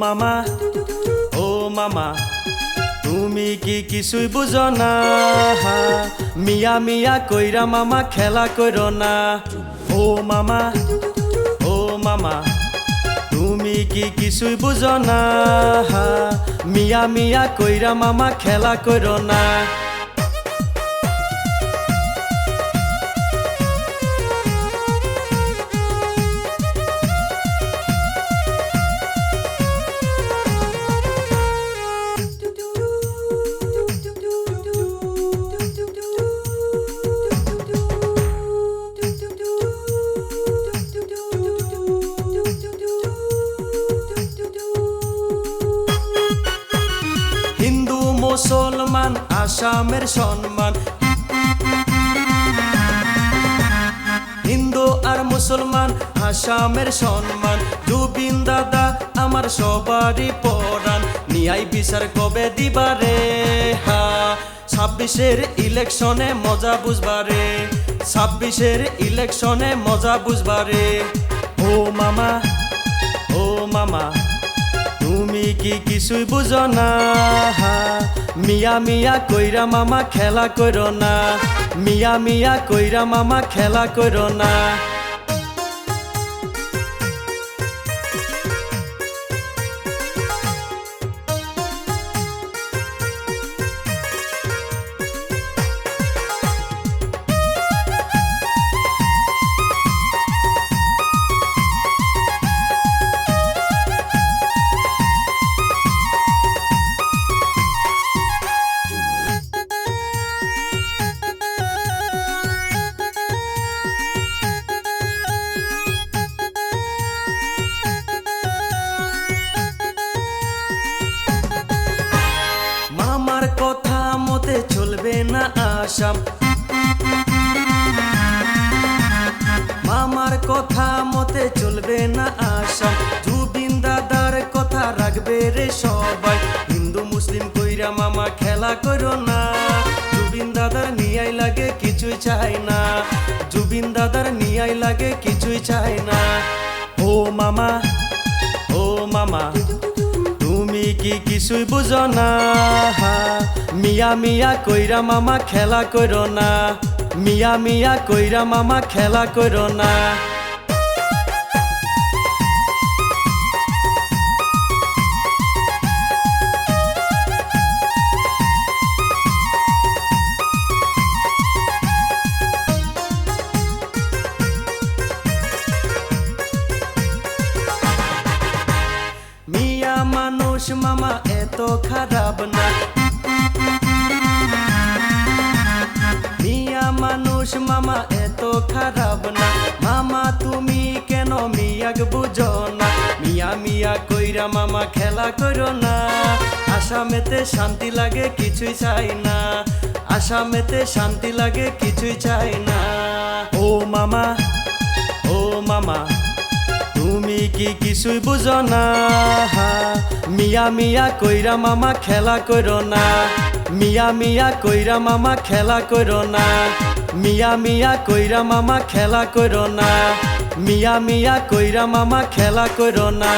মামা ও মামা তুমি কি কিছুই বুঝো না মিয়া মিয়া কইরা মামা খেলা কইরো না ও মামা তুমি কি কিছুই বুঝো না মিয়া মিয়া কইরা মামা খেলা কইরো না হিন্দু মুসলমান আসামের সম্মান হিন্দু আর মুসলমান আসামের সম্মান জুবিন দাদা আমার সবারই পরাণ নিয়াই বিচার কবে দিবারে 26-এর ইলেকশনে মজা বুঝবারে 26-এর ইলেকশনে মজা বুঝবারে ও মামা তুমি কি কিছুই বুঝো না মিয়া মিয়া কইরা মামা খেলা কইরো না মিয়া মিয়া কইরা মামা খেলা কইরো না মামার কথা মতে চলবে না আসাম মামার কথা মতে চলবে না আসাম জুবিন দাদার কথা রাখবে রে সবাই হিন্দু মুসলিম কইরা মামা খেলা করো না জুবিন দাদার নিয়াই লাগে কিছুই চাই না জুবিন দাদার নিয়াই লাগে কিছুই চাই না ও মামা তুমি কি কিছুই বুঝো না মিয়া মিয়া কইরা মামা খেলা কইরো না মিয়া মিয়া কইরা মামা খেলা কইরো না মিয়া মানুষ মামা এত খারাপ না মিয়া মানুষ মামা এত খারাপ না মামা তুমি কেন মিয়াক বুঝো না মিয়া মিয়া কইরা মামা খেলা করো না আসামেতে শান্তি লাগে কিছুই চাই না আসামেতে শান্তি লাগে কিছুই চাই না ও মামা তুমি কি কিছুই বুঝো না মিয়া মিয়া কইরা মামা খেলা কইরো না মিয়া মিয়া কইরা মামা খেলা কইরো না মিয়া মিয়া কইরা মামা খেলা কইরো না মিয়া মিয়া কইরা মামা খেলা কইরো না